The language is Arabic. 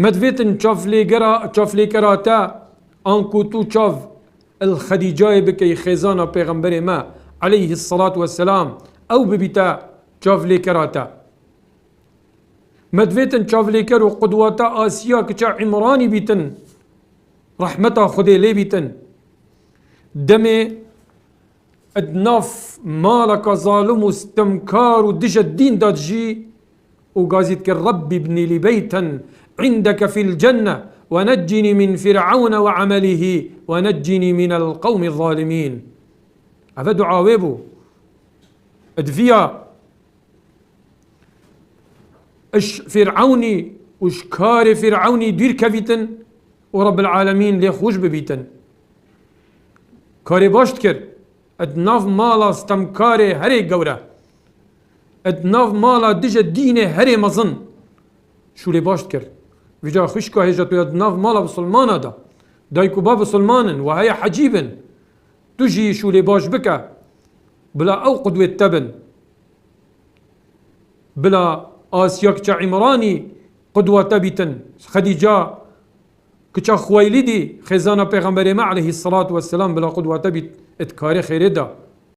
مدفيتن چافلي كراتا انكو تو چاف الخديجة بكي خزانة پیغمبر ما عليه الصلاة والسلام او ببتا چافلي كراتا مدفيتن چافلي كرو قدواتا آسيا كچا عمراني بيتن رحمتا خدي لي بيتن دمي ادناف مالك ظالم استمكار ودج الدين داد جي وقازت ربي ابني لي بيتا عندك في الجنة ونجني من فرعون وعمله ونجني من القوم الظالمين. هذا دعاء ويبو ادفيا اش فرعوني وش كار فرعوني دير كفيتن ورب العالمين لي خوش ببيتن كاري باشت كر ادناف مالا استمكاري هري قورة ادناف مالا دج الدين هري مظن شو لي باشت كر وجا خشكا هجت ادناف مالا بسلمان دا دايكو باب سلمان وهي حجيبا تجي شو لي باش بكا بلا او قدوة تبن بلا آسيا كچا عمراني قدوة تبتن خديجة كچا خويلدي خزانة پیغمبر ما عليه الصلاة والسلام بلا قدوة تبت اتكاري خير دا